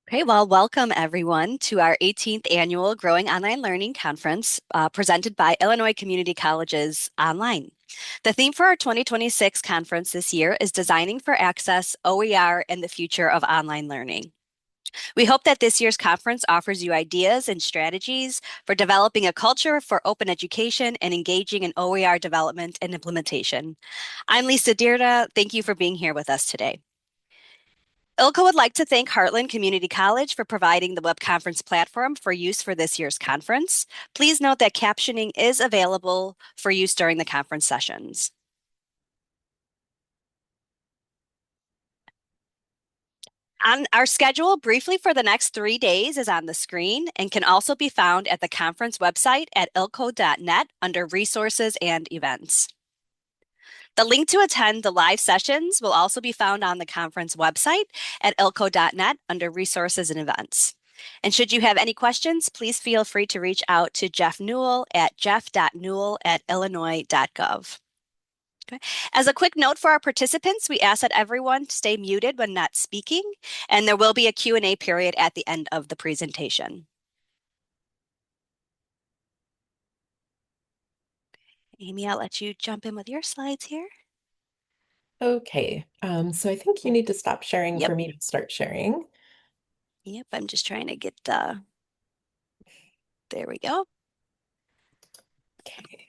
Okay, well, welcome everyone to our 18th annual Growing Online Learning Conference presented by Illinois Community Colleges Online. The theme for our 2026 conference this year is Designing for Access, OER, and the Future of Online Learning. We hope that this year's conference offers you ideas and strategies for developing a culture for open education and engaging in OER development and implementation. I'm Lisa Dierda. Thank you for being here with us today. ILCO would like to thank Heartland Community College for providing the web conference platform for use for this year's conference. Please note that captioning is available for use during the conference sessions. On our schedule, briefly for the next 3 days is on the screen and can also be found at the conference website at ilco.net under Resources and Events. The link to attend the live sessions will also be found on the conference website at ilco.net under Resources and Events. And should you have any questions, please feel free to reach out to Jeff Newell at jeff.newell@illinois.gov. Okay. As a quick note for our participants, we ask that everyone stay muted when not speaking, and there will be a Q&A period at the end of the presentation. Amy, I'll let you jump in with your slides here. Okay, so I think you need to stop sharing Yep. for me to start sharing. Yep, I'm just trying to get there we go. Okay,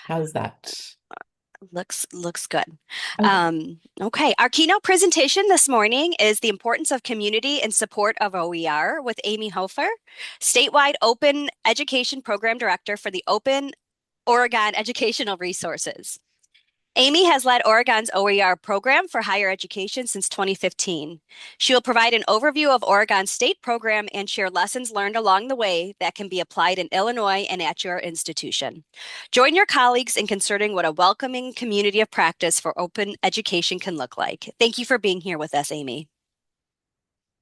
how's that? Looks good. Okay. Okay, our keynote presentation this morning is the importance of community in support of OER with Amy Hofer, statewide open education program director for the Open Oregon Educational Resources. Amy has led Oregon's OER program for higher education since 2015. She will provide an overview of Oregon's state program and share lessons learned along the way that can be applied in Illinois and at your institution. Join your colleagues in concerning what a welcoming community of practice for open education can look like. Thank you for being here with us, Amy.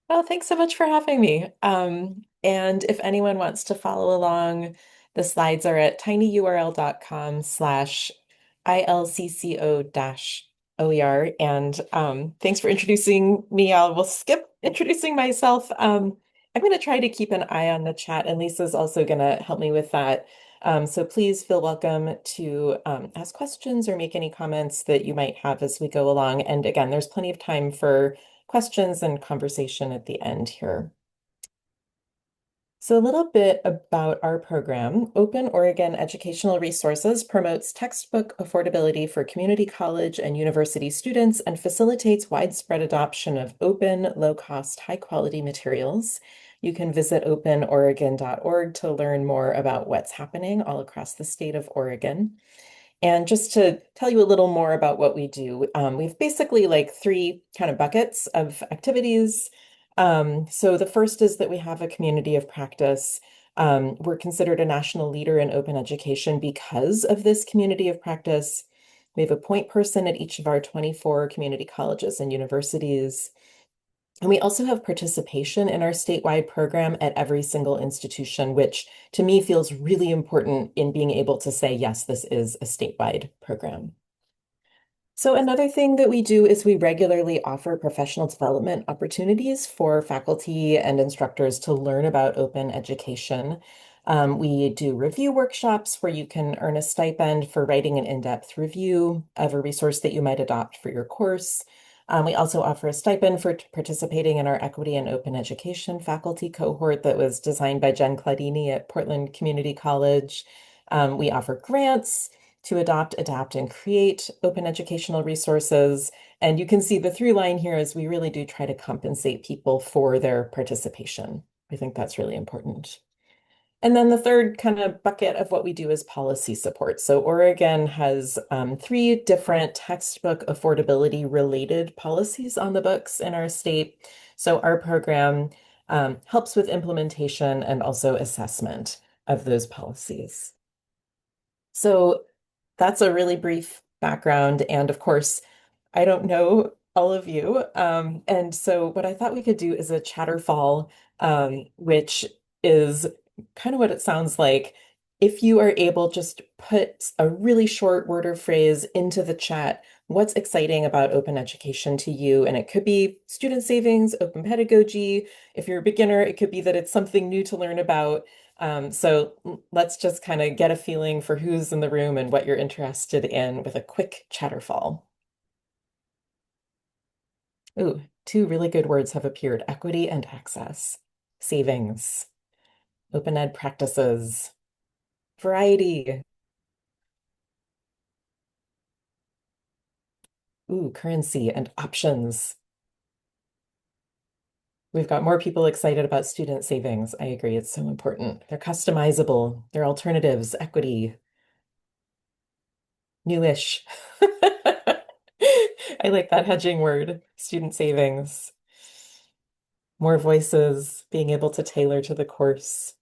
Well, thanks so much for having me. And if anyone wants to follow along, the slides are at tinyurl.com/ilcco-OER. And thanks for introducing me. I will skip introducing myself. I'm going to try to keep an eye on the chat, and Lisa's also going to help me with that. So please feel welcome to ask questions or make any comments that you might have as we go along. And again, there's plenty of time for questions and conversation at the end here. So a little bit about our program. Open Oregon Educational Resources promotes textbook affordability for community college and university students and facilitates widespread adoption of open, low-cost, high-quality materials. You can visit openoregon.org to learn more about what's happening all across the state of Oregon. And just to tell you a little more about what we do, we've basically like three kind of buckets of activities. So the first is that we have a community of practice. We're considered a national leader in open education because of this community of practice. We have a point person at each of our 24 community colleges and universities. And we also have participation in our statewide program at every single institution, which to me feels really important in being able to say, yes, this is a statewide program. So another thing that we do is we regularly offer professional development opportunities for faculty and instructors to learn about open education. We do review workshops where you can earn a stipend for writing an in-depth review of a resource that you might adopt for your course. We also offer a stipend for participating in our equity and open education faculty cohort that was designed by Jen Claudini at Portland Community College. We offer grants to adopt, adapt, and create open educational resources. And you can see the through line here is we really do try to compensate people for their participation. I think that's really important. And then the third kind of bucket of what we do is policy support. So Oregon has three different textbook affordability related policies on the books in our state. So our program helps with implementation and also assessment of those policies. So that's a really brief background. And of course, I don't know all of you. And so what I thought we could do is a chatterfall, which is kind of what it sounds like. if you are able, just put a really short word or phrase into the chat. What's exciting about open education to you? And it could be student savings, open pedagogy. If you're a beginner, it could be that it's something new to learn about. Let's just kind of get a feeling for who's in the room and what you're interested in with a quick chatterfall. Ooh, two really good words have appeared: equity and access, savings, open ed practices, variety. Ooh, currency and options. We've got more people excited about student savings. I agree, it's so important. They're customizable, they're alternatives, equity, newish. I like that hedging word, student savings. More voices, being able to tailor to the course.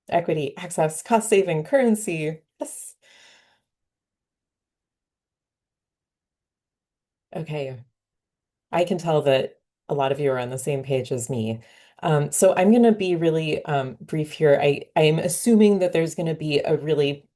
Equity, access, cost saving, currency. Yes. Okay. I can tell that a lot of you are on the same page as me. So I'm going to be really brief here. I'm assuming that there's going to be a really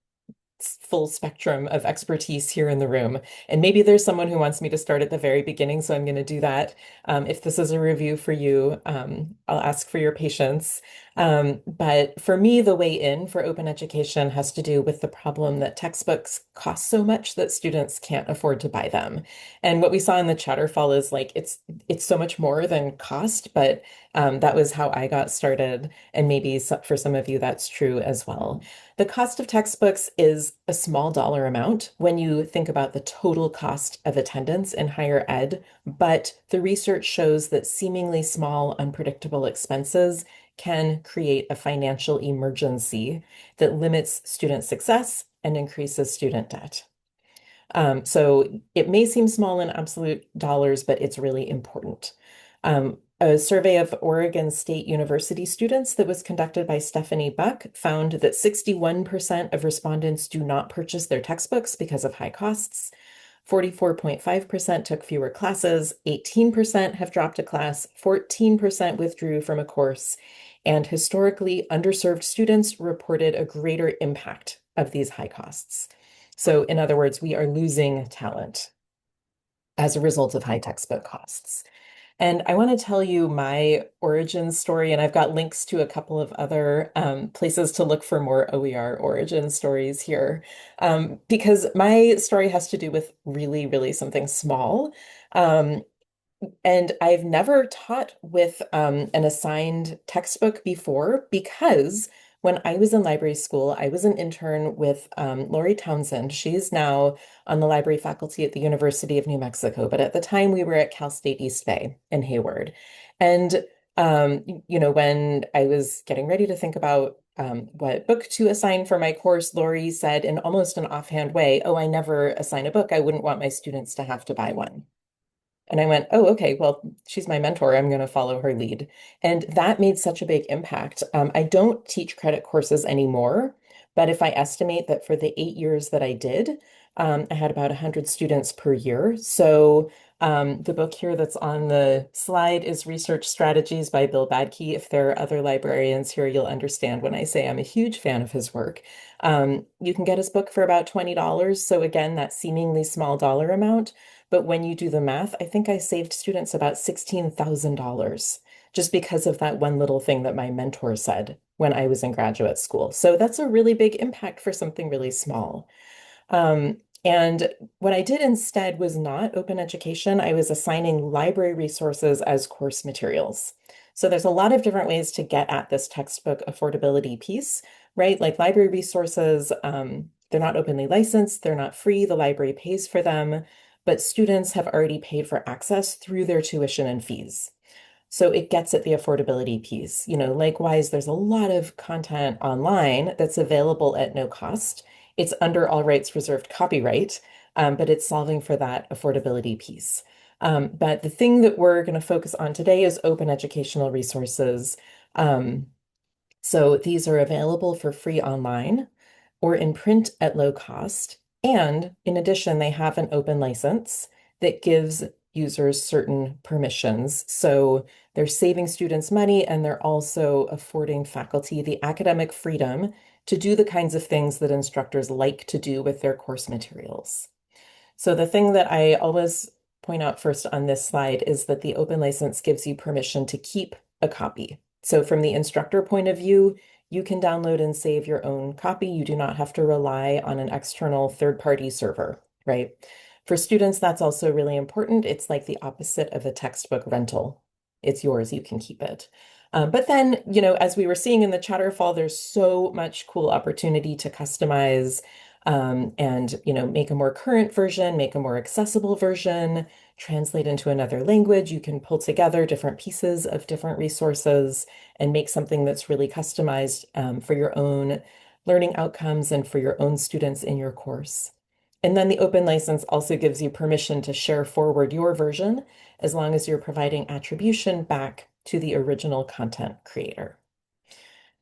full spectrum of expertise here in the room. And maybe there's someone who wants me to start at the very beginning, so I'm going to do that. If this is a review for you, I'll ask for your patience. But for me, the way in for open education has to do with the problem that textbooks cost so much that students can't afford to buy them. And what we saw in the Chatterfall is like it's so much more than cost, but that was how I got started. And maybe for some of you, that's true as well. The cost of textbooks is a small dollar amount when you think about the total cost of attendance in higher ed, but the research shows that seemingly small, unpredictable expenses can create a financial emergency that limits student success and increases student debt. So it may seem small in absolute dollars, but it's really important. A survey of Oregon State University students that was conducted by Stephanie Buck found that 61% of respondents do not purchase their textbooks because of high costs. 44.5% took fewer classes, 18% have dropped a class, 14% withdrew from a course, and historically underserved students reported a greater impact of these high costs. So, in other words, we are losing talent as a result of high textbook costs. And I want to tell you my origin story, and I've got links to a couple of other places to look for more OER origin stories here, because my story has to do with really, really something small. Um, and I've never taught with an assigned textbook before because when I was in library school, I was an intern with Lori Townsend. She's now on the library faculty at the University of New Mexico, but at the time we were at Cal State East Bay in Hayward. And when I was getting ready to think about what book to assign for my course, Lori said in almost an offhand way, "Oh, I never assign a book. I wouldn't want my students to have to buy one." And I went, oh, okay, well, she's my mentor. I'm going to follow her lead. And that made such a big impact. I don't teach credit courses anymore, but if I estimate that for the 8 years that I did, I had about 100 students per year. So the book here that's on the slide is Research Strategies by Bill Badke. If there are other librarians here, you'll understand when I say I'm a huge fan of his work. You can get his book for about $20. So again, that seemingly small dollar amount. But when you do the math, I think I saved students about $16,000 just because of that one little thing that my mentor said when I was in graduate school. So that's a really big impact for something really small. And what I did instead was not open education. I was assigning library resources as course materials. So there's a lot of different ways to get at this textbook affordability piece, right? Like library resources, they're not openly licensed, they're not free, the library pays for them, but students have already paid for access through their tuition and fees. So it gets at the affordability piece. Likewise, there's a lot of content online that's available at no cost. It's under all rights reserved copyright, but it's solving for that affordability piece. But the thing that we're going to focus on today is open educational resources. So these are available for free online or in print at low cost. And in addition, they have an open license that gives users certain permissions. So They're saving students money, and they're also affording faculty the academic freedom to do the kinds of things that instructors like to do with their course materials. So the thing that I always point out first on this slide is that the open license gives you permission to keep a copy. So from the instructor point of view, you can download and save your own copy. You do not have to rely on an external third-party server, right? For students, that's also really important. It's like the opposite of a textbook rental. It's yours, you can keep it. But then, as we were seeing in the Chatterfall, there's so much cool opportunity to customize and make a more current version, make a more accessible version, translate into another language. You can pull together different pieces of different resources and make something that's really customized for your own learning outcomes and for your own students in your course. And then the open license also gives you permission to share forward your version as long as you're providing attribution back to the original content creator.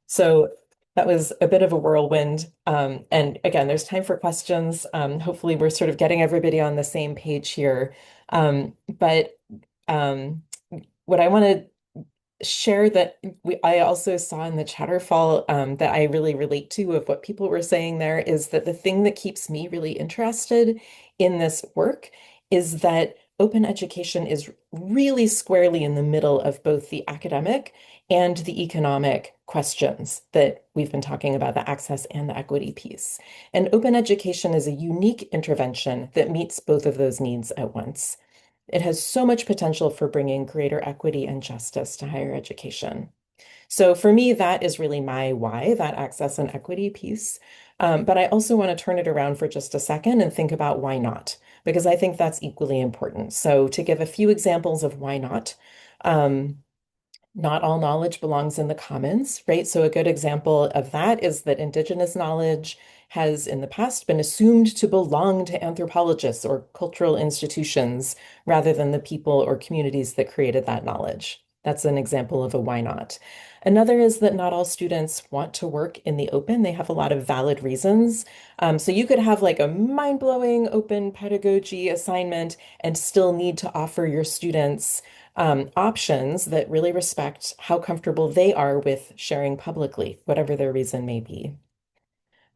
So that was a bit of a whirlwind. And again, there's time for questions. Hopefully, we're sort of getting everybody on the same page here. But what I want to share that I also saw in the Chatterfall that I really relate to of what people were saying there is that the thing that keeps me really interested in this work is that open education is really squarely in the middle of both the academic and the economic questions that we've been talking about, the access and the equity piece. And open education is a unique intervention that meets both of those needs at once. It has so much potential for bringing greater equity and justice to higher education. So for me, that is really my why, that access and equity piece. But I also want to turn it around for just a second and think about why not, because I think that's equally important. So to give a few examples of why not, um, not all knowledge belongs in the commons, right? So a good example of that is that Indigenous knowledge has in the past been assumed to belong to anthropologists or cultural institutions rather than the people or communities that created that knowledge. That's an example of a why not. Another is that not all students want to work in the open. They have a lot of valid reasons. So you could have like a mind-blowing open pedagogy assignment and still need to offer your students options that really respect how comfortable they are with sharing publicly, whatever their reason may be.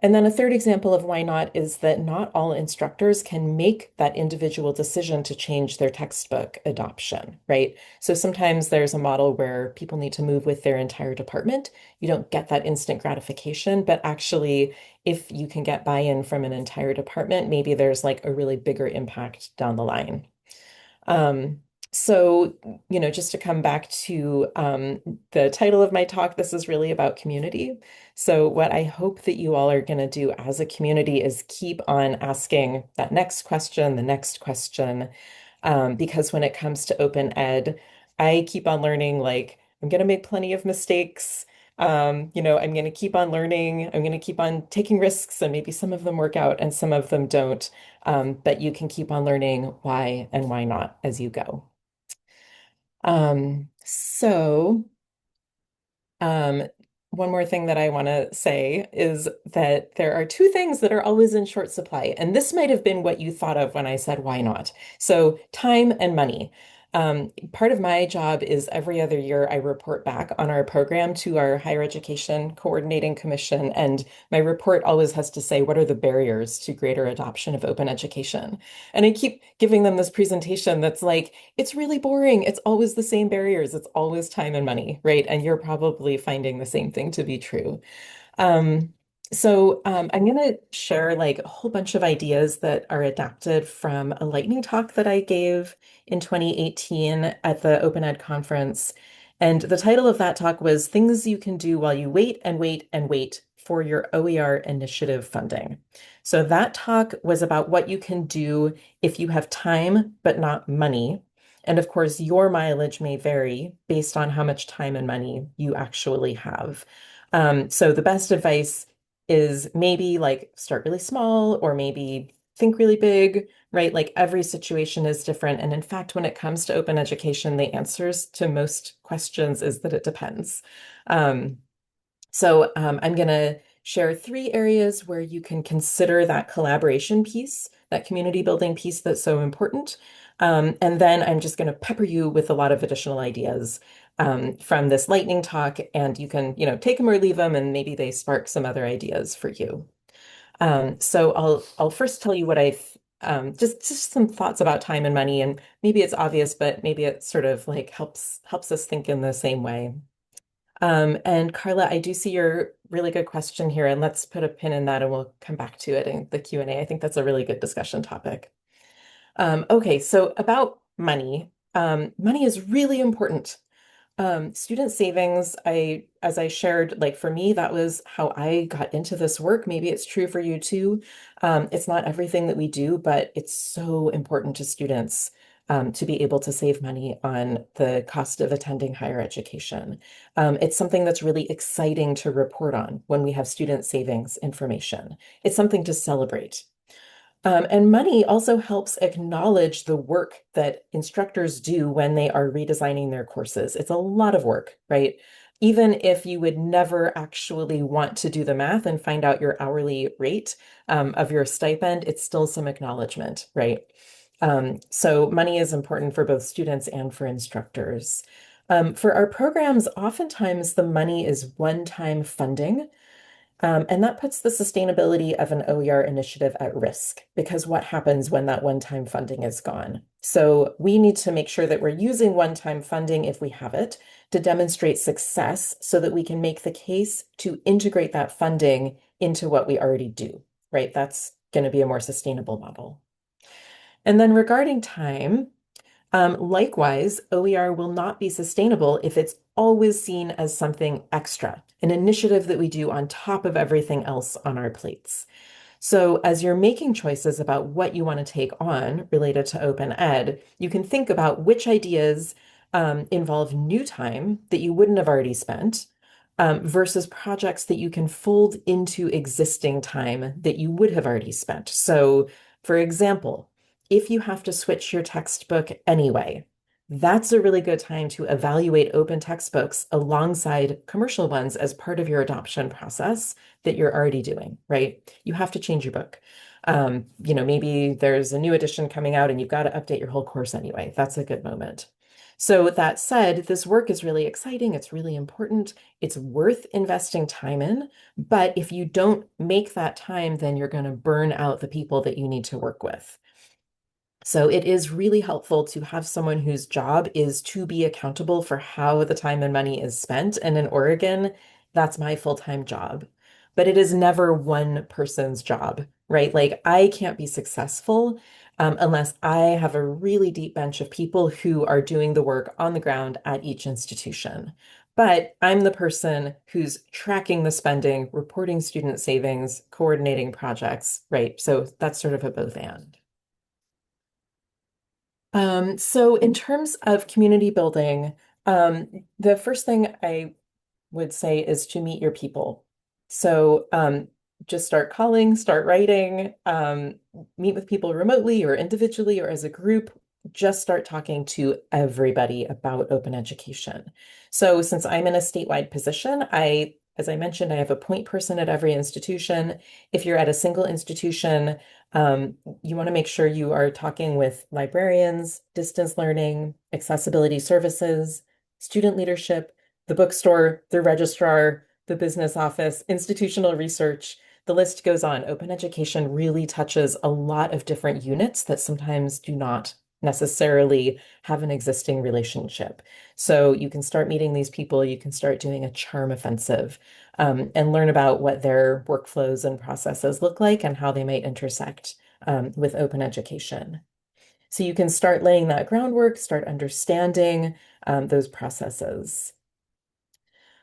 And then a third example of why not is that not all instructors can make that individual decision to change their textbook adoption, right? So sometimes there's a model where people need to move with their entire department. You don't get that instant gratification, but actually, if you can get buy-in from an entire department, maybe there's like a really bigger impact down the line. Um, so, just to come back to the title of my talk, this is really about community. So what I hope that you all are going to do as a community is keep on asking that next question, the next question, because when it comes to open ed, I keep on learning, like, I'm going to make plenty of mistakes. I'm going to keep on learning. I'm going to keep on taking risks, and maybe some of them work out and some of them don't. But you can keep on learning why and why not as you go. So um, one more thing that I want to say is that there are two things that are always in short supply. And this might have been what you thought of when I said why not. So time and money. Part of my job is every other year I report back on our program to our Higher Education Coordinating Commission. And my report always has to say, what are the barriers to greater adoption of open education? And I keep giving them this presentation that's like, it's really boring. It's always the same barriers. It's always time and money, right? And you're probably finding the same thing to be true. Um, I'm going to share like a whole bunch of ideas that are adapted from a lightning talk that I gave in 2018 at the Open Ed conference. And the title of that talk was Things You Can Do While You Wait and Wait and Wait for Your OER Initiative Funding. So that talk was about what you can do if you have time but not money. And of course, your mileage may vary based on how much time and money you actually have. So the best advice is maybe like start really small or maybe think really big, right? Like every situation is different. And in fact, when it comes to open education, the answers to most questions is that it depends. Um, I'm going to share three areas where you can consider that collaboration piece, that community building piece that's so important. And then I'm just going to pepper you with a lot of additional ideas from this lightning talk, and you can, take them or leave them, and maybe they spark some other ideas for you. So I'll first tell you what I've just some thoughts about time and money, and maybe it's obvious, but maybe it sort of like helps us think in the same way. And Carla, I do see your really good question here, and let's put a pin in that, and we'll come back to it in the Q&A. I think that's a really good discussion topic. Okay, so about money. Money is really important. Student savings, as I shared, like for me, that was how I got into this work. Maybe it's true for you too. It's not everything that we do, but it's so important to students to be able to save money on the cost of attending higher education. It's something that's really exciting to report on when we have student savings information. It's something to celebrate. And money also helps acknowledge the work that instructors do when they are redesigning their courses. It's a lot of work, right? Even if you would never actually want to do the math and find out your hourly rate of your stipend, it's still some acknowledgement, right? So money is important for both students and for instructors. For our programs, oftentimes the money is one-time funding. And that puts the sustainability of an OER initiative at risk because what happens when that one-time funding is gone? So we need to make sure that we're using one-time funding if we have it to demonstrate success so that we can make the case to integrate that funding into what we already do, right? That's going to be a more sustainable model. And then regarding time, likewise, OER will not be sustainable if it's always seen as something extra, an initiative that we do on top of everything else on our plates. So as you're making choices about what you want to take on related to open ed, you can think about which ideas involve new time that you wouldn't have already spent versus projects that you can fold into existing time that you would have already spent. So, for example, if you have to switch your textbook anyway, that's a really good time to evaluate open textbooks alongside commercial ones as part of your adoption process that you're already doing, right? You have to change your book. Maybe there's a new edition coming out and you've got to update your whole course anyway. That's a good moment. So that said, this work is really exciting. It's really important. It's worth investing time in. But if you don't make that time, then you're going to burn out the people that you need to work with. So it is really helpful to have someone whose job is to be accountable for how the time and money is spent. And in Oregon, that's my full-time job. But it is never one person's job, right? Like I can't be successful unless I have a really deep bench of people who are doing the work on the ground at each institution. But I'm the person who's tracking the spending, reporting student savings, coordinating projects, right? So that's sort of a both and. So in terms of community building, the first thing I would say is to meet your people. So just start calling, start writing, meet with people remotely or individually or as a group. Just start talking to everybody about open education. So since I'm in a statewide position, as I mentioned, I have a point person at every institution. If you're at a single institution, you want to make sure you are talking with librarians, distance learning, accessibility services, student leadership, the bookstore, the registrar, the business office, institutional research. The list goes on. Open education really touches a lot of different units that sometimes do not necessarily have an existing relationship. So you can start meeting these people, you can start doing a charm offensive, and learn about what their workflows and processes look like and how they might intersect with open education. So you can start laying that groundwork, start understanding those processes.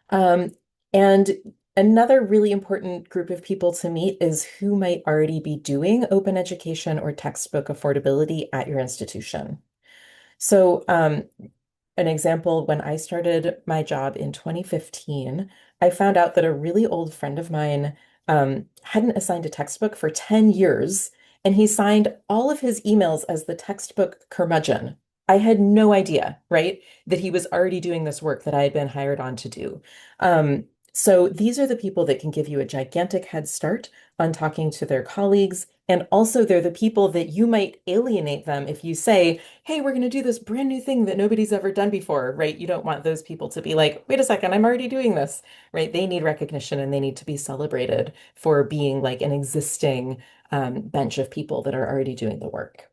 Um, and another really important group of people to meet is who might already be doing open education or textbook affordability at your institution. So an example, when I started my job in 2015, I found out that a really old friend of mine hadn't assigned a textbook for 10 years, and he signed all of his emails as the textbook curmudgeon. I had no idea, right, that he was already doing this work that I had been hired on to do. So these are the people that can give you a gigantic head start on talking to their colleagues. And also, they're the people that you might alienate them if you say, hey, we're going to do this brand new thing that nobody's ever done before, right? You don't want those people to be like, wait a second, I'm already doing this, right? They need recognition and they need to be celebrated for being like an existing bench of people that are already doing the work.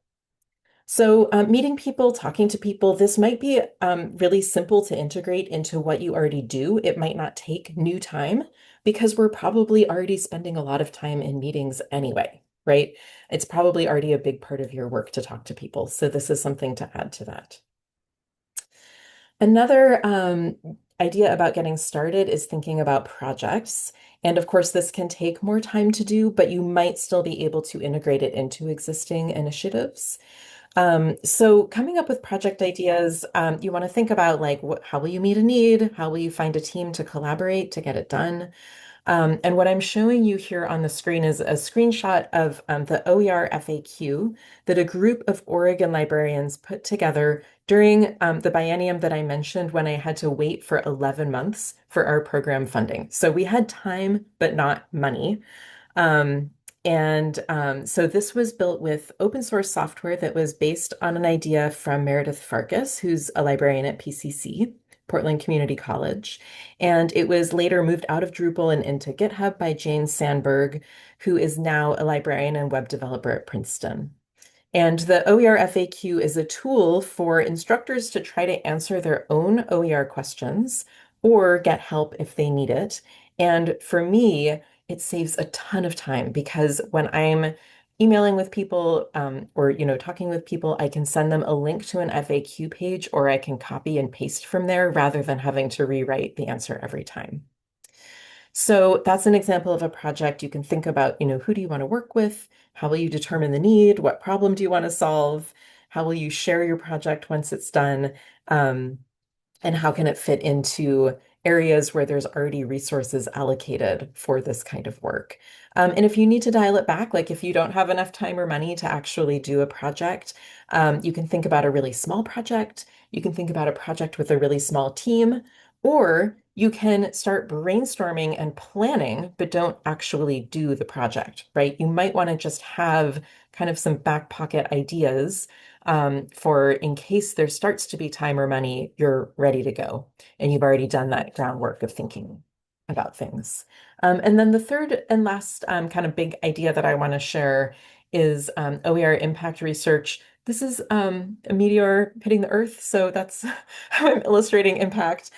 So, meeting people, talking to people, this might be really simple to integrate into what you already do. It might not take new time because we're probably already spending a lot of time in meetings anyway, right? It's probably already a big part of your work to talk to people. So, this is something to add to that. Another idea about getting started is thinking about projects. And of course, this can take more time to do, but you might still be able to integrate it into existing initiatives. So coming up with project ideas, you want to think about like how will you meet a need? How will you find a team to collaborate to get it done? And what I'm showing you here on the screen is a screenshot of the OER FAQ that a group of Oregon librarians put together during the biennium that I mentioned when I had to wait for 11 months for our program funding. So we had time, but not money. Um, so this was built with open source software that was based on an idea from Meredith Farkas, who's a librarian at PCC, Portland Community College. And it was later moved out of Drupal and into GitHub by Jane Sandberg, who is now a librarian and web developer at Princeton. And the OER FAQ is a tool for instructors to try to answer their own OER questions or get help if they need it. And for me, it saves a ton of time because when I'm emailing with people or talking with people, I can send them a link to an FAQ page or I can copy and paste from there rather than having to rewrite the answer every time. So that's an example of a project you can think about, who do you want to work with? How will you determine the need? What problem do you want to solve? How will you share your project once it's done? Um, and how can it fit into areas where there's already resources allocated for this kind of work? And if you need to dial it back, like if you don't have enough time or money to actually do a project, you can think about a really small project. You can think about a project with a really small team, or you can start brainstorming and planning, but don't actually do the project, right? You might want to just have kind of some back pocket ideas for in case there starts to be time or money, you're ready to go. And you've already done that groundwork of thinking about things. And then the third and last kind of big idea that I want to share is OER impact research. This is a meteor hitting the Earth, so that's how I'm illustrating impact.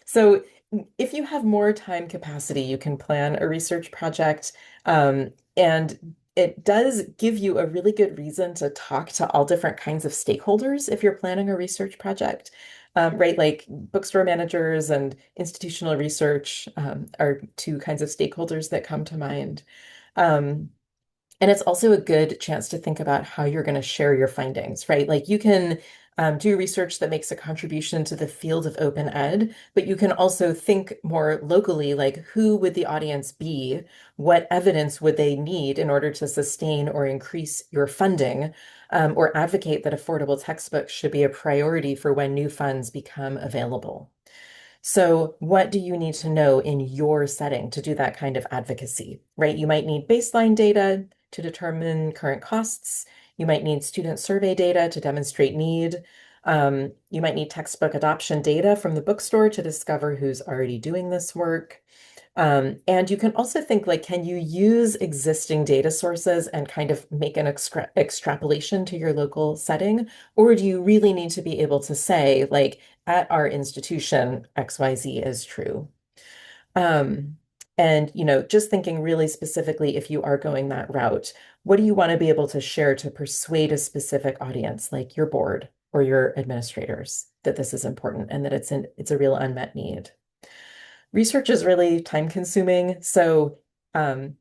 So if you have more time capacity, you can plan a research project. And it does give you a really good reason to talk to all different kinds of stakeholders if you're planning a research project, right? Like bookstore managers and institutional research are two kinds of stakeholders that come to mind. Um, and it's also a good chance to think about how you're going to share your findings, right? Like you can do research that makes a contribution to the field of open ed, but you can also think more locally, like who would the audience be? What evidence would they need in order to sustain or increase your funding, or advocate that affordable textbooks should be a priority for when new funds become available? So, what do you need to know in your setting to do that kind of advocacy, right? You might need baseline data to determine current costs. You might need student survey data to demonstrate need. You might need textbook adoption data from the bookstore to discover who's already doing this work. And you can also think like, can you use existing data sources and kind of make an extrapolation to your local setting? Or do you really need to be able to say, like, at our institution, XYZ is true? Um, and, just thinking really specifically, if you are going that route, what do you want to be able to share to persuade a specific audience, like your board or your administrators, that this is important and that it's a real unmet need? Research is really time consuming. So, um,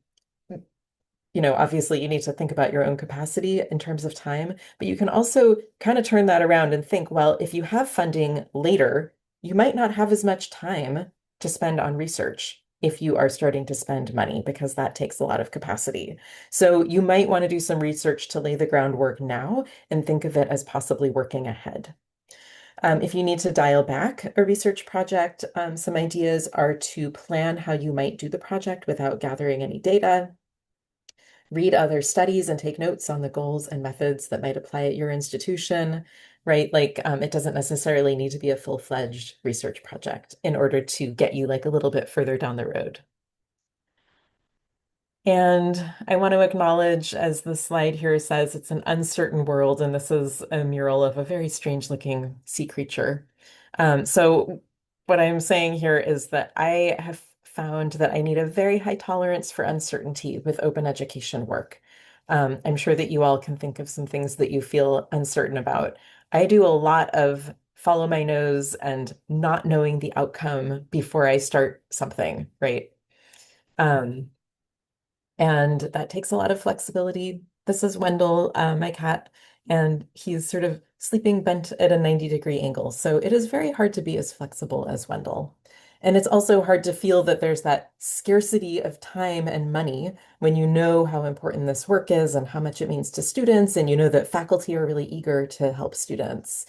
obviously you need to think about your own capacity in terms of time, but you can also kind of turn that around and think, well, if you have funding later, you might not have as much time to spend on research if you are starting to spend money because that takes a lot of capacity. So you might want to do some research to lay the groundwork now and think of it as possibly working ahead. If you need to dial back a research project, some ideas are to plan how you might do the project without gathering any data, read other studies and take notes on the goals and methods that might apply at your institution, right? Like it doesn't necessarily need to be a full-fledged research project in order to get you like a little bit further down the road. And I want to acknowledge, as the slide here says, it's an uncertain world, and this is a mural of a very strange looking sea creature. So what I'm saying here is that I have found that I need a very high tolerance for uncertainty with open education work. I'm sure that you all can think of some things that you feel uncertain about. I do a lot of follow my nose and not knowing the outcome before I start something, right? Um, and that takes a lot of flexibility. This is Wendell, my cat, and he's sort of sleeping bent at a 90-degree angle. So it is very hard to be as flexible as Wendell. And it's also hard to feel that there's that scarcity of time and money when you know how important this work is and how much it means to students, and you know that faculty are really eager to help students.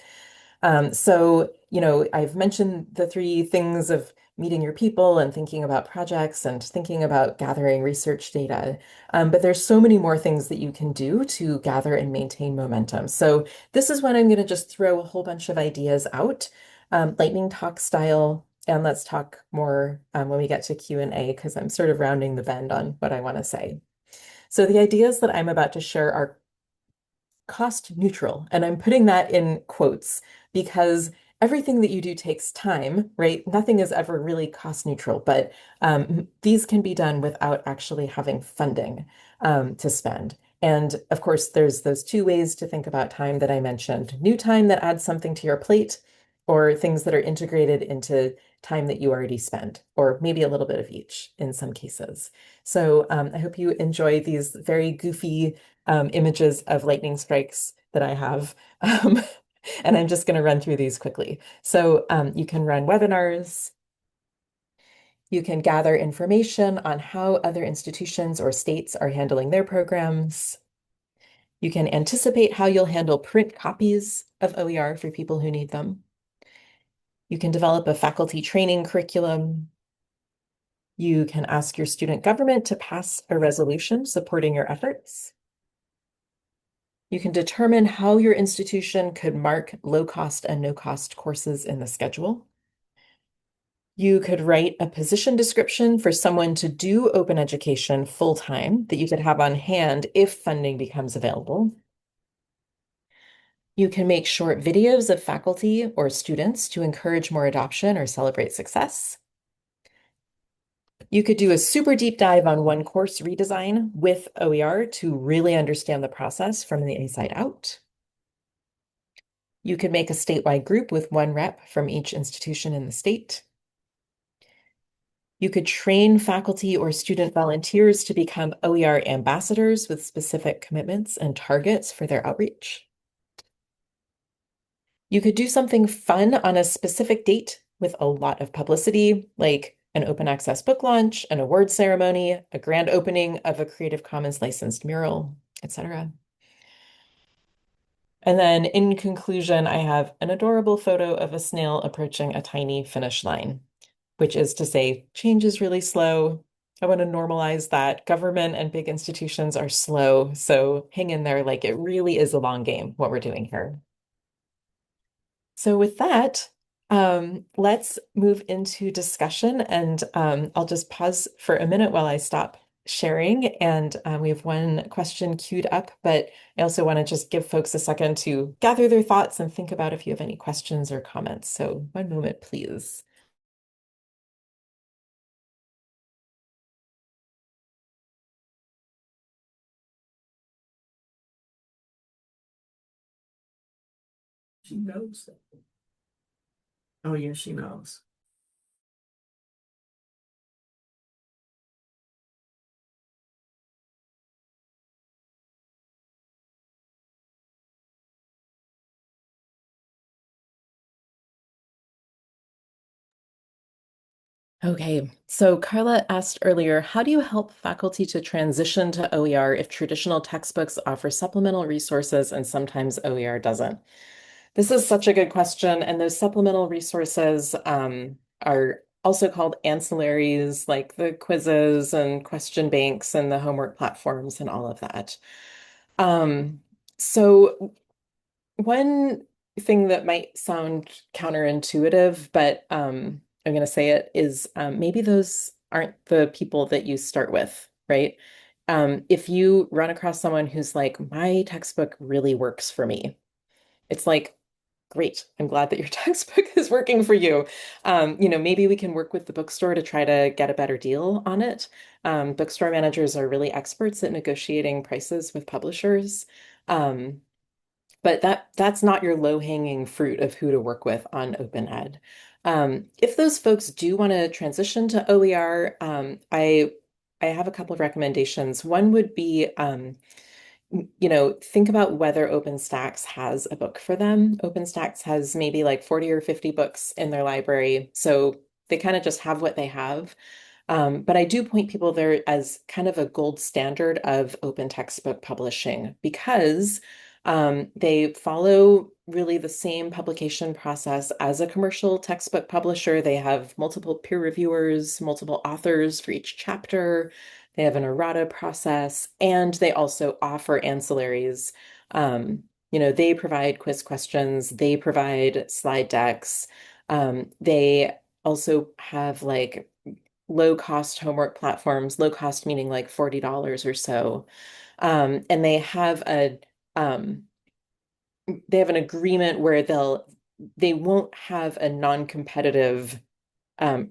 I've mentioned the three things of meeting your people and thinking about projects and thinking about gathering research data. But there's so many more things that you can do to gather and maintain momentum. So this is when I'm going to just throw a whole bunch of ideas out, lightning talk style. And let's talk more when we get to Q&A, because I'm sort of rounding the bend on what I want to say. So the ideas that I'm about to share are cost neutral. And I'm putting that in quotes because everything that you do takes time, right? Nothing is ever really cost neutral, but these can be done without actually having funding to spend. And of course, there's those two ways to think about time that I mentioned: new time that adds something to your plate, or things that are integrated into time that you already spend, or maybe a little bit of each in some cases. So I hope you enjoy these very goofy images of lightning strikes that I have. And I'm just going to run through these quickly. So you can run webinars. You can gather information on how other institutions or states are handling their programs. You can anticipate how you'll handle print copies of OER for people who need them. You can develop a faculty training curriculum. You can ask your student government to pass a resolution supporting your efforts. You can determine how your institution could mark low-cost and no-cost courses in the schedule. You could write a position description for someone to do open education full-time that you could have on hand if funding becomes available. You can make short videos of faculty or students to encourage more adoption or celebrate success. You could do a super deep dive on one course redesign with OER to really understand the process from the inside out. You could make a statewide group with one rep from each institution in the state. You could train faculty or student volunteers to become OER ambassadors with specific commitments and targets for their outreach. You could do something fun on a specific date with a lot of publicity, like an open access book launch, an award ceremony, a grand opening of a Creative Commons licensed mural, etc. And then in conclusion, I have an adorable photo of a snail approaching a tiny finish line, which is to say, change is really slow. I want to normalize that. Government and big institutions are slow, so hang in there. Like, it really is a long game, what we're doing here. So with that, let's move into discussion, and I'll just pause for a minute while I stop sharing. And we have one question queued up, but I also want to just give folks a second to gather their thoughts and think about if you have any questions or comments. So one moment, please. She knows. Oh, yeah, she knows. Okay, so Carla asked earlier, how do you help faculty to transition to OER if traditional textbooks offer supplemental resources and sometimes OER doesn't? This is such a good question, and those supplemental resources are also called ancillaries, like the quizzes and question banks and the homework platforms and all of that. Um, so one thing that might sound counterintuitive, but I'm going to say it, is maybe those aren't the people that you start with, right? If you run across someone who's like, my textbook really works for me, it's like, great. I'm glad that your textbook is working for you. Maybe we can work with the bookstore to try to get a better deal on it. Bookstore managers are really experts at negotiating prices with publishers. Um, but that's not your low-hanging fruit of who to work with on Open Ed. If those folks do want to transition to OER, I have a couple of recommendations. One would be think about whether OpenStax has a book for them. OpenStax has maybe like 40 or 50 books in their library, so they kind of just have what they have. But I do point people there as kind of a gold standard of open textbook publishing because they follow really the same publication process as a commercial textbook publisher. They have multiple peer reviewers, multiple authors for each chapter. They have an errata process, and they also offer ancillaries. They provide quiz questions, they provide slide decks. They also have like low cost homework platforms, low cost meaning like $40 or so. And um, they have an agreement where they won't have a non-competitive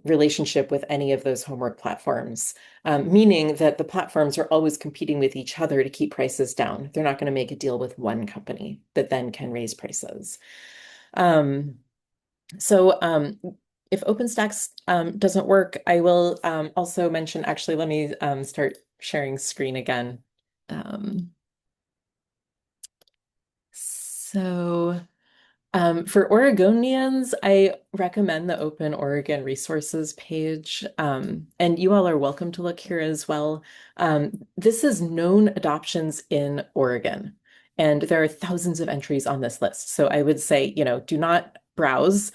relationship with any of those homework platforms, meaning that the platforms are always competing with each other to keep prices down. They're not going to make a deal with one company that then can raise prices. So if OpenStax doesn't work, I will also mention, actually, let me start sharing screen again. So for Oregonians, I recommend the Open Oregon Resources page, and you all are welcome to look here as well. This is known adoptions in Oregon, and there are thousands of entries on this list. So I would say, do not browse.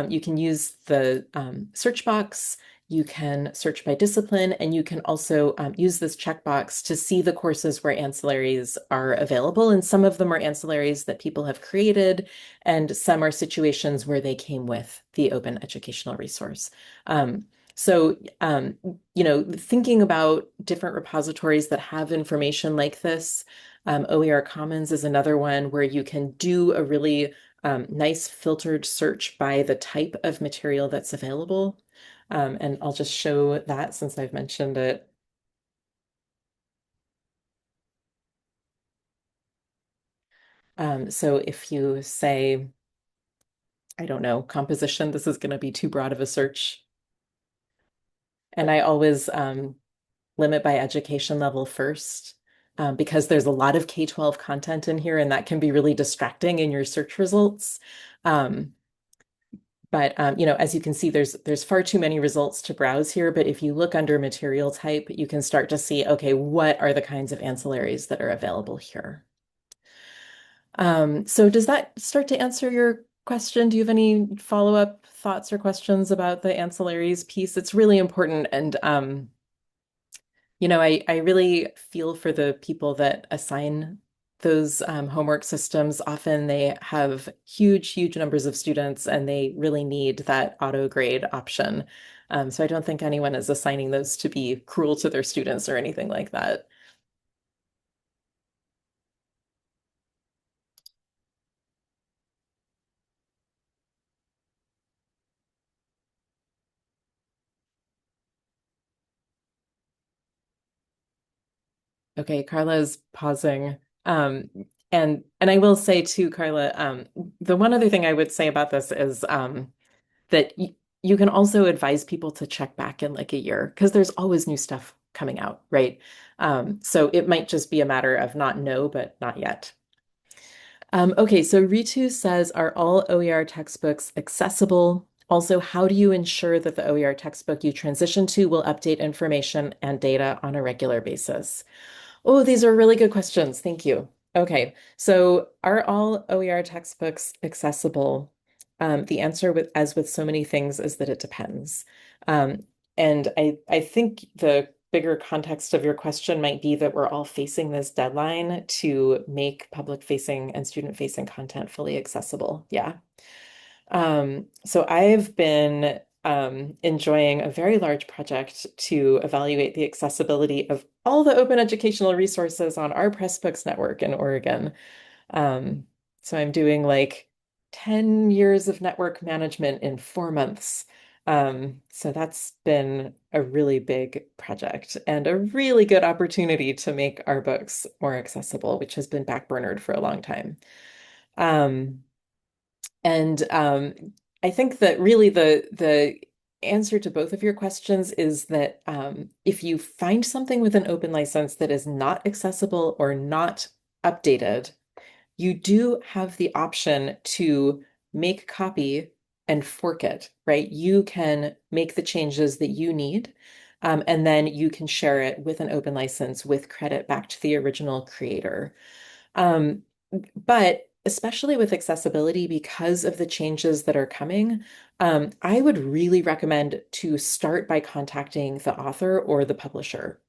You can use the search box. You can search by discipline, and you can also use this checkbox to see the courses where ancillaries are available. And some of them are ancillaries that people have created, and some are situations where they came with the open educational resource. Thinking about different repositories that have information like this, OER Commons is another one where you can do a really nice filtered search by the type of material that's available. And I'll just show that since I've mentioned it. So if you say, I don't know, composition, this is going to be too broad of a search. And I always limit by education level first, because there's a lot of K-12 content in here, and that can be really distracting in your search results. But as you can see, there's far too many results to browse here. But if you look under material type, you can start to see, okay, what are the kinds of ancillaries that are available here? So does that start to answer your question? Do you have any follow-up thoughts or questions about the ancillaries piece? It's really important, and I really feel for the people that assign those homework systems. Often they have huge, huge numbers of students, and they really need that auto grade option. So I don't think anyone is assigning those to be cruel to their students or anything like that. Okay, Carla's pausing. And I will say too, Carla, the one other thing I would say about this is that you can also advise people to check back in like a year because there's always new stuff coming out, right? So it might just be a matter of not no, but not yet. Okay, so Ritu says, are all OER textbooks accessible? Also, how do you ensure that the OER textbook you transition to will update information and data on a regular basis? Oh, these are really good questions. Thank you. Okay, so are all OER textbooks accessible? The answer with as with so many things is that it depends. Um, and I think the bigger context of your question might be that we're all facing this deadline to make public facing and student facing content fully accessible. Yeah. So I've been enjoying a very large project to evaluate the accessibility of all the open educational resources on our Pressbooks network in Oregon. Um, so I'm doing like 10 years of network management in 4 months. So that's been a really big project and a really good opportunity to make our books more accessible, which has been backburnered for a long time. Um, and I think that really the answer to both of your questions is that if you find something with an open license that is not accessible or not updated, you do have the option to make copy and fork it, right? You can make the changes that you need, and then you can share it with an open license with credit back to the original creator. Um, but especially with accessibility, because of the changes that are coming, I would really recommend to start by contacting the author or the publisher.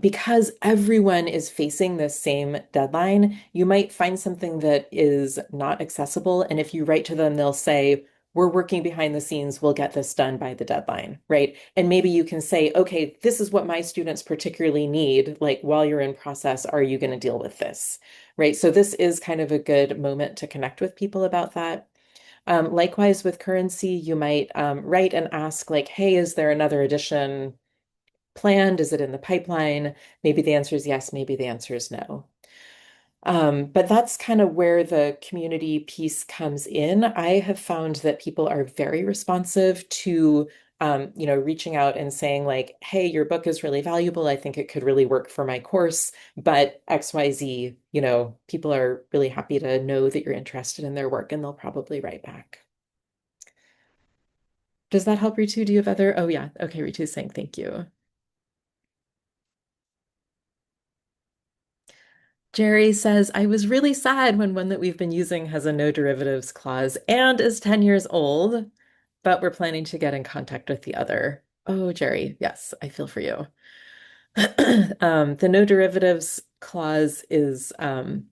Because everyone is facing the same deadline, you might find something that is not accessible. And if you write to them, they'll say, we're working behind the scenes, we'll get this done by the deadline, right? And maybe you can say, okay, this is what my students particularly need. Like while you're in process, are you going to deal with this? Right. So this is kind of a good moment to connect with people about that. Likewise, with currency, you might write and ask, like, hey, is there another edition planned? Is it in the pipeline? Maybe the answer is yes, maybe the answer is no. But that's kind of where the community piece comes in. I have found that people are very responsive to, reaching out and saying like, hey, your book is really valuable. I think it could really work for my course, but XYZ, people are really happy to know that you're interested in their work and they'll probably write back. Does that help, Ritu? Do you have other? Oh, yeah. Okay, Ritu's saying thank you. Jerry says, I was really sad when one that we've been using has a no derivatives clause and is 10 years old, but we're planning to get in contact with the other. Oh, Jerry, yes, I feel for you. The no derivatives clause is an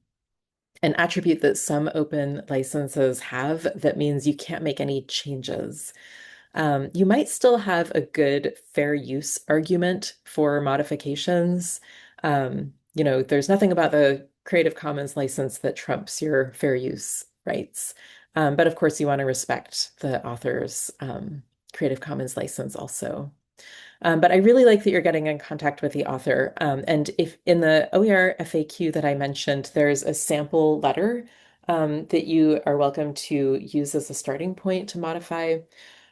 attribute that some open licenses have that means you can't make any changes. You might still have a good fair use argument for modifications. There's nothing about the Creative Commons license that trumps your fair use rights. But of course, you want to respect the author's Creative Commons license also. But I really like that you're getting in contact with the author. And if in the OER FAQ that I mentioned, there's a sample letter that you are welcome to use as a starting point to modify.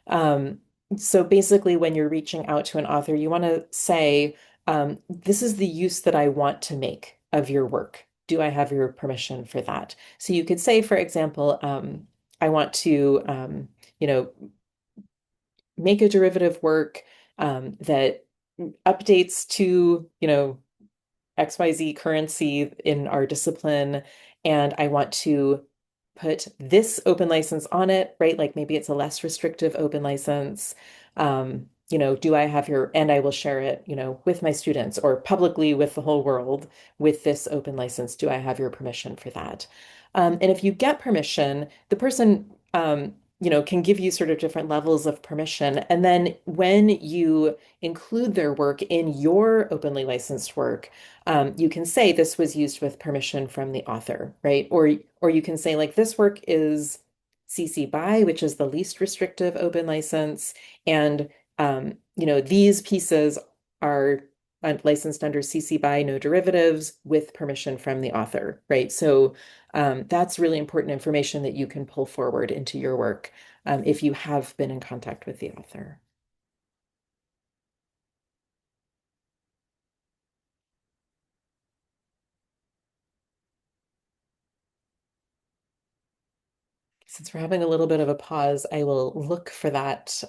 Um, so basically, when you're reaching out to an author, you want to say, this is the use that I want to make of your work. Do I have your permission for that? So you could say, for example, I want to, you know, make a derivative work that updates to, XYZ currency in our discipline, and I want to put this open license on it, right? Like maybe it's a less restrictive open license. Do I have your, and I will share it, with my students or publicly with the whole world with this open license. Do I have your permission for that? And if you get permission, the person, can give you sort of different levels of permission. And then when you include their work in your openly licensed work, you can say this was used with permission from the author, right? Or you can say like this work is CC BY, which is the least restrictive open license, and these pieces are licensed under CC BY no derivatives with permission from the author, right? So that's really important information that you can pull forward into your work if you have been in contact with the author. Since we're having a little bit of a pause, I will look for that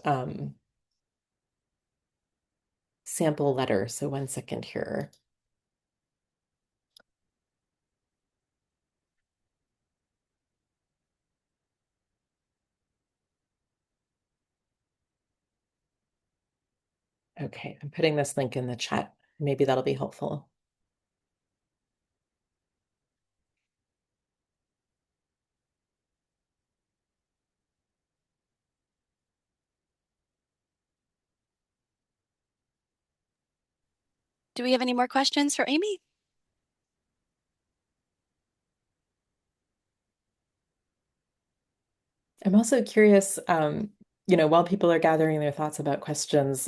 sample letter. So 1 second here. Okay, I'm putting this link in the chat. Maybe that'll be helpful. Do we have any more questions for Amy? I'm also curious, while people are gathering their thoughts about questions,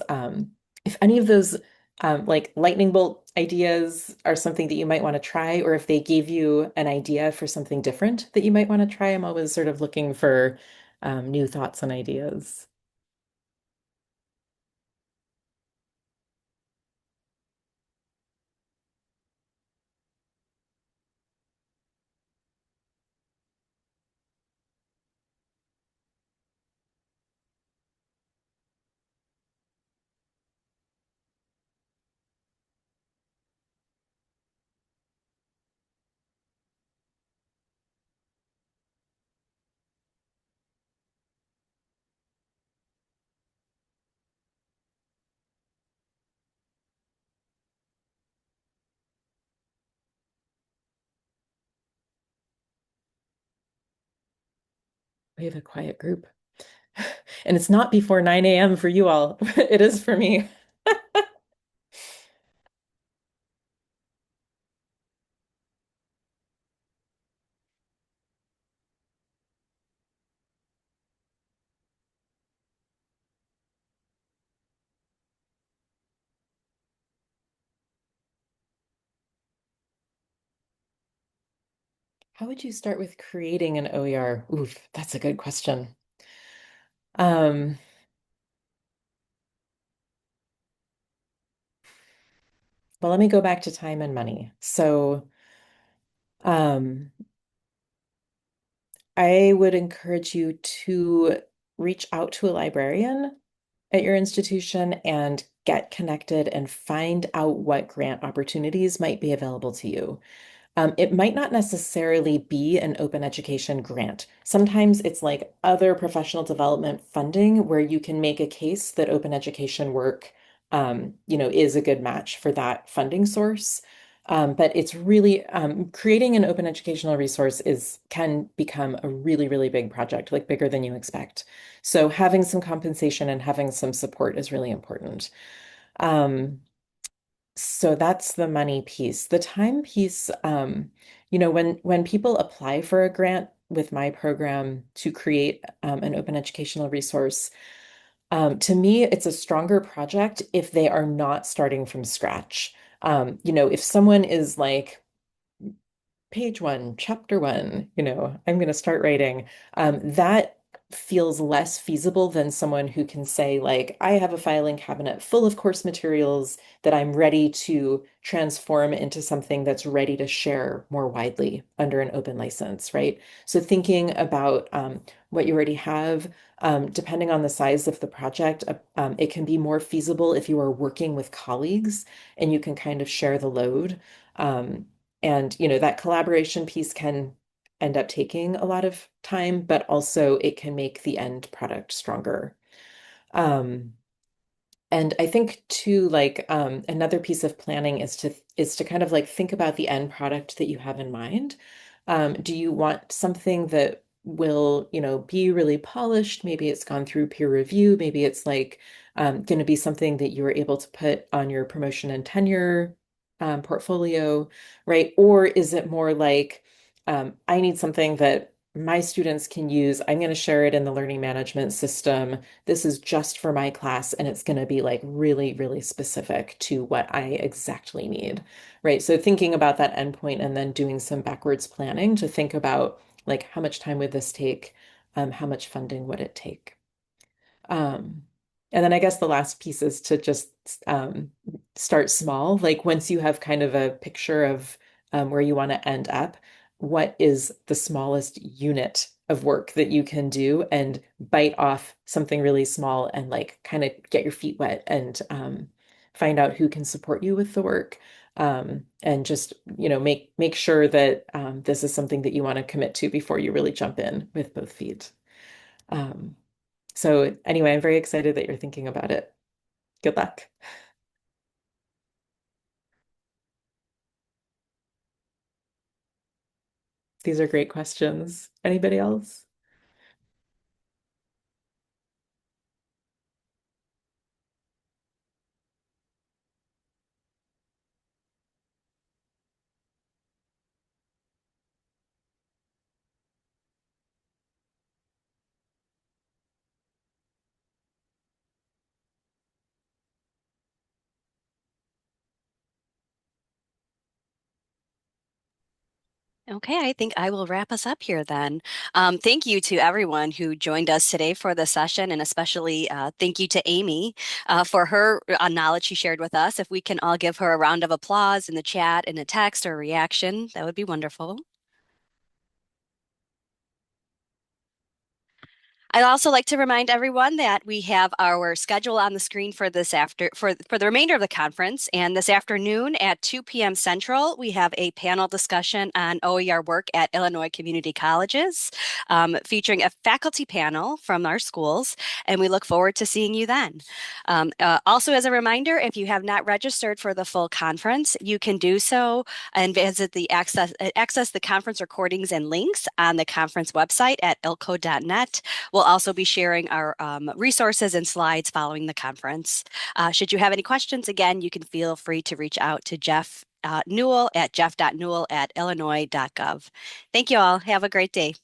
if any of those like lightning bolt ideas are something that you might want to try, or if they gave you an idea for something different that you might want to try. I'm always sort of looking for new thoughts and ideas. We have a quiet group. And it's not before 9 a.m. for you all. It is for me. How would you start with creating an OER? Oof, that's a good question. Um, well, let me go back to time and money. So, um, I would encourage you to reach out to a librarian at your institution and get connected and find out what grant opportunities might be available to you. It might not necessarily be an open education grant. Sometimes it's like other professional development funding where you can make a case that open education work, is a good match for that funding source. But it's really creating an open educational resource can become a really, really big project, like bigger than you expect. So having some compensation and having some support is really important. Um, so that's the money piece. The time piece, when people apply for a grant with my program to create an open educational resource, to me, it's a stronger project if they are not starting from scratch. If someone is like, page one, chapter one, I'm going to start writing. That feels less feasible than someone who can say, like, I have a filing cabinet full of course materials that I'm ready to transform into something that's ready to share more widely under an open license, right? So thinking about what you already have, depending on the size of the project, it can be more feasible if you are working with colleagues and you can kind of share the load. And that collaboration piece can end up taking a lot of time, but also it can make the end product stronger. Um, and I think too, like another piece of planning is to kind of like think about the end product that you have in mind. Do you want something that will, be really polished? Maybe it's gone through peer review. Maybe it's like going to be something that you were able to put on your promotion and tenure portfolio, right? Or is it more like I need something that my students can use. I'm going to share it in the learning management system. This is just for my class, and it's going to be like really, really specific to what I exactly need, right? So thinking about that endpoint and then doing some backwards planning to think about like how much time would this take? How much funding would it take? Um, and then I guess the last piece is to just start small. Like once you have kind of a picture of where you want to end up, what is the smallest unit of work that you can do and bite off something really small and like kind of get your feet wet and find out who can support you with the work. And just, make sure that this is something that you want to commit to before you really jump in with both feet. Um, so anyway, I'm very excited that you're thinking about it. Good luck. These are great questions. Anybody else? Okay, I think I will wrap us up here then. Thank you to everyone who joined us today for the session, and especially thank you to Amy for her knowledge she shared with us. If we can all give her a round of applause in the chat, in a text or a reaction, that would be wonderful. I'd also like to remind everyone that we have our schedule on the screen for for the remainder of the conference. And this afternoon at 2 p.m. Central, we have a panel discussion on OER work at Illinois community colleges, featuring a faculty panel from our schools. And we look forward to seeing you then. Also, as a reminder, if you have not registered for the full conference, you can do so and visit the access the conference recordings and links on the conference website at ilco.net. We'll also be sharing our resources and slides following the conference. Should you have any questions, again, you can feel free to reach out to Jeff Newell at jeff.newell@illinois.gov. Thank you all. Have a great day.